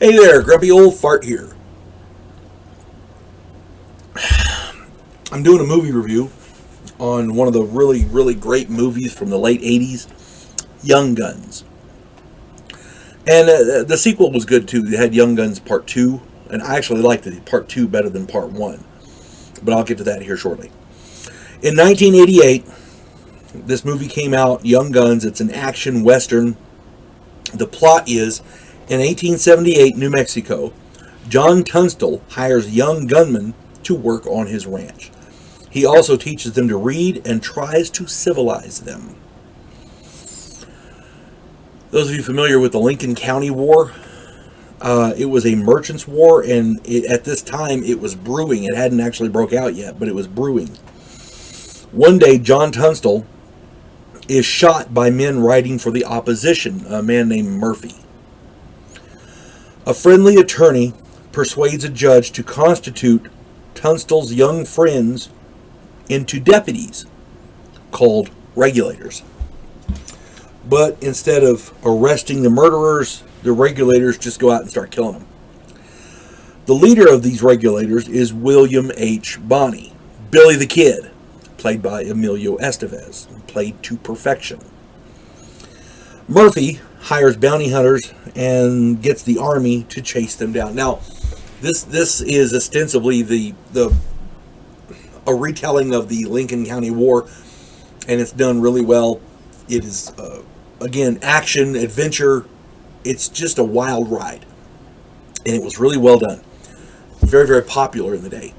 Hey there, Grumpy Old Fart here. I'm doing a movie review on one of the really great movies from the late 80s, Young Guns. And the sequel was good too. They had Young Guns Part 2, and I actually liked the Part 2 better than Part 1. But I'll get to that here shortly. In 1988, this movie came out, Young Guns. It's an action western. The plot is, in 1878, New Mexico, John Tunstall hires young gunmen to work on his ranch. He also teaches them to read and tries to civilize them. Those of you familiar with the Lincoln County War, it was a merchants' war, and at this time it was brewing. It hadn't actually broke out yet, but it was brewing. One day, John Tunstall is shot by men writing for the opposition, a man named Murphy. A friendly attorney persuades a judge to constitute Tunstall's young friends into deputies called regulators. But instead of arresting the murderers, the regulators just go out and start killing them. The leader of these regulators is William H. Bonney, Billy the Kid, played by Emilio Estevez, played to perfection. Murphy hires bounty hunters and gets the army to chase them down. Now, this is ostensibly a retelling of the Lincoln County War, and it's done really well. It is again action adventure. It's just a wild ride, and it was really well done. Very popular in the day.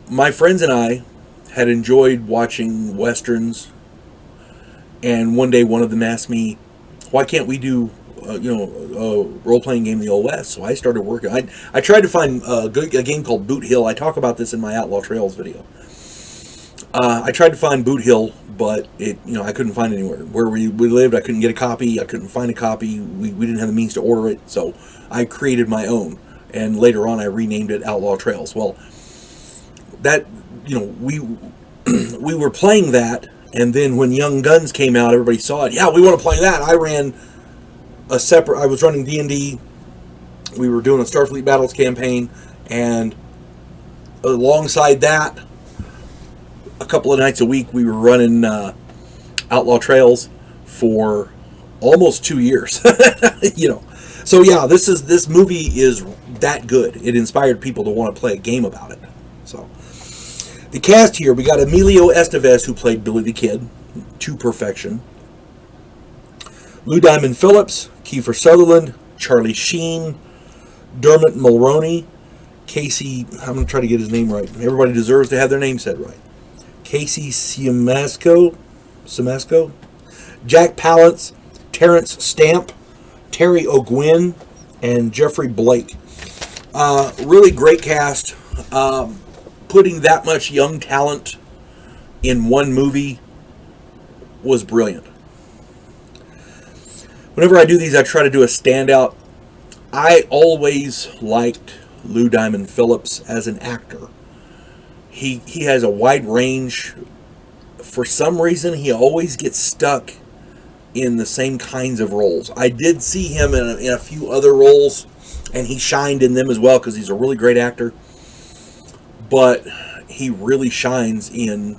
My friends and I had enjoyed watching westerns, and one day one of them asked me, "Why can't we do a role-playing game in the Old West?" So I started working. I tried to find a game called Boot Hill. I talk about this in my Outlaw Trails video. I tried to find Boot Hill, but I couldn't find it anywhere. Where we lived, I couldn't get a copy. I couldn't find a copy. We didn't have the means to order it, so I created my own. And later on, I renamed it Outlaw Trails. Well, that we we were playing that, and then when Young Guns came out, everybody saw it. Yeah, we want to play that. I was running D&D. We were doing a Starfleet Battles campaign, and alongside that, a couple of nights a week, we were running Outlaw Trails for almost 2 years. So yeah, this movie is that good. It inspired people to want to play a game about it. So the cast here, we got Emilio Estevez, who played Billy the Kid to perfection. Lou Diamond Phillips, Kiefer Sutherland, Charlie Sheen, Dermot Mulroney, Casey, I'm going to try to get his name right. Everybody deserves to have their name said right. Casey Siemaszko, Jack Palance, Terrence Stamp, Terry O'Gwyn, and Jeffrey Blake. Really great cast. Putting that much young talent in one movie was brilliant. Whenever I do these, I try to do a standout. I always liked Lou Diamond Phillips as an actor. He has a wide range. For some reason, he always gets stuck in the same kinds of roles. I did see him in a few other roles, and he shined in them as well because he's a really great actor. But he really shines in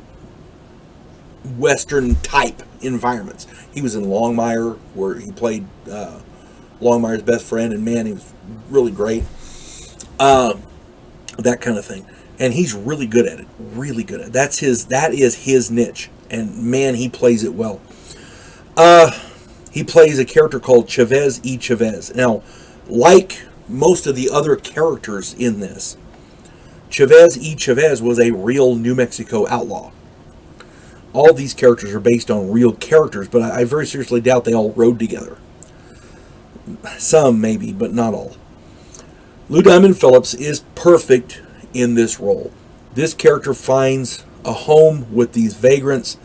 Western type environments. He was in Longmire, where he played Longmire's best friend, and man, he was really great. That kind of thing. And he's really good at it. Really good at it. That is his niche. And man, he plays it well. He plays a character called Chavez E. Chavez. Now, like most of the other characters in this, Chavez E. Chavez was a real New Mexico outlaw. All these characters are based on real characters, but I very seriously doubt they all rode together. Some maybe, but not all. Lou Diamond Phillips is perfect in this role. This character finds a home with these vagrants,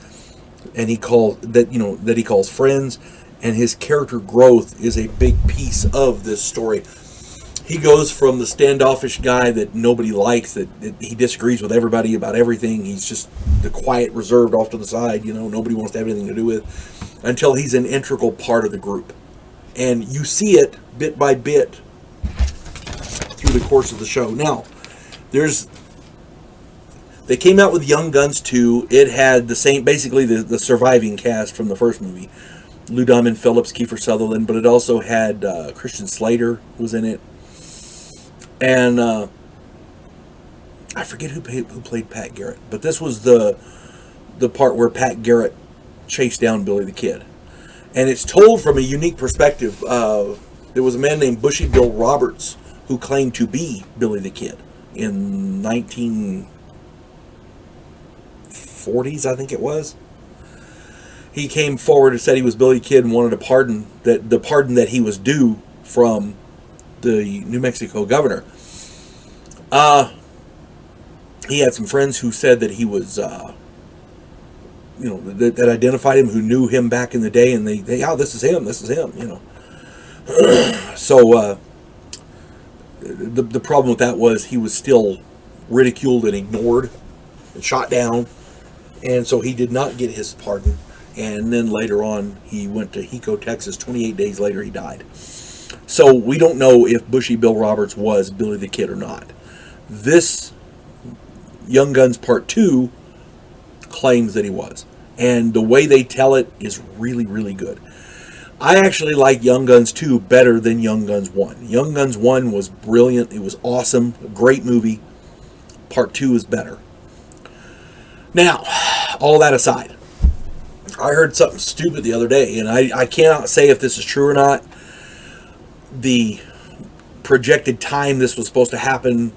and he calls friends, and his character growth is a big piece of this story. He goes from the standoffish guy that nobody likes, that he disagrees with everybody about everything. He's just the quiet, reserved, off to the side, nobody wants to have anything to do with, until he's an integral part of the group. And you see it bit by bit through the course of the show. Now, they came out with Young Guns 2. It had the same, basically the surviving cast from the first movie. Lou Diamond Phillips, Kiefer Sutherland, but it also had Christian Slater was in it. And I forget who played Pat Garrett, but this was the part where Pat Garrett chased down Billy the Kid. And it's told from a unique perspective. There was a man named Bushy Bill Roberts who claimed to be Billy the Kid in 1940s, I think it was. He came forward and said he was Billy the Kid and wanted a pardon, the pardon that he was due from the New Mexico governor. He had some friends who said that he was, that identified him, who knew him back in the day, and they this is him, So the problem with that was he was still ridiculed and ignored and shot down, and so he did not get his pardon. And then later on, he went to Hico, Texas. 28 days later, he died. So we don't know if Bushy Bill Roberts was Billy the Kid or not. This Young Guns Part 2 claims that he was. And the way they tell it is really, really good. I actually like Young Guns 2 better than Young Guns 1. Young Guns 1 was brilliant. It was awesome. A great movie. Part 2 is better. Now, all that aside, I heard something stupid the other day, and I cannot say if this is true or not. The projected time this was supposed to happen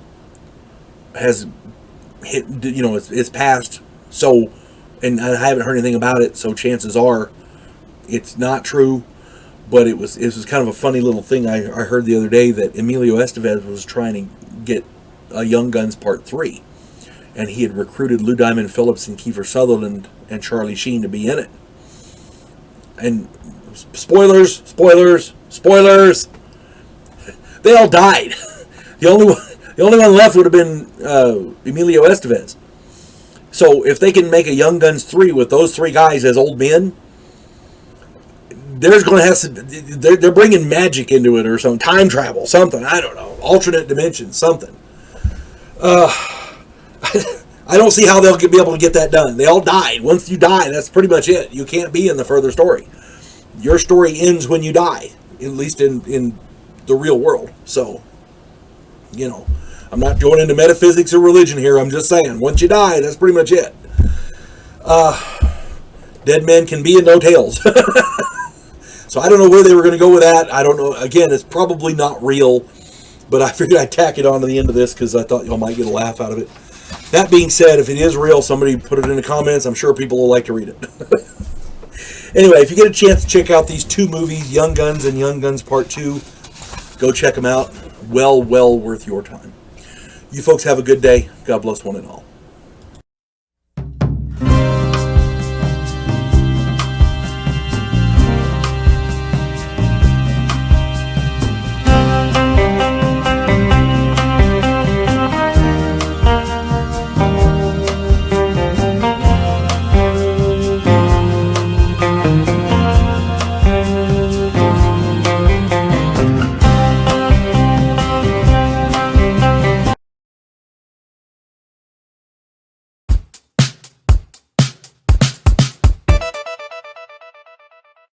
has hit, it's passed. So, and I haven't heard anything about it, so chances are it's not true. But it was kind of a funny little thing I heard the other day, that Emilio Estevez was trying to get a Young Guns Part 3. And he had recruited Lou Diamond Phillips and Kiefer Sutherland and Charlie Sheen to be in it. And spoilers, they all died. The only one left would have been Emilio Estevez. So if they can make a Young Guns 3 with those three guys as old men, there's going to have they're bringing magic into it, or some time travel, something, I don't know, alternate dimensions, something. I don't see how they'll be able to get that done. They all died. Once you die, that's pretty much it. You can't be in the further story. Your story ends when you die, at least in the real world. So, I'm not going into metaphysics or religion here. I'm just saying, once you die, that's pretty much it. Dead men can be in no tails. So I don't know where they were going to go with that. I don't know. Again, it's probably not real, but I figured I'd tack it on to the end of this because I thought y'all might get a laugh out of it. That being said, if it is real, somebody put it in the comments. I'm sure people will like to read it. Anyway, if you get a chance to check out these two movies, Young Guns and Young Guns Part 2, go check them out. Well worth your time. You folks have a good day. God bless one and all.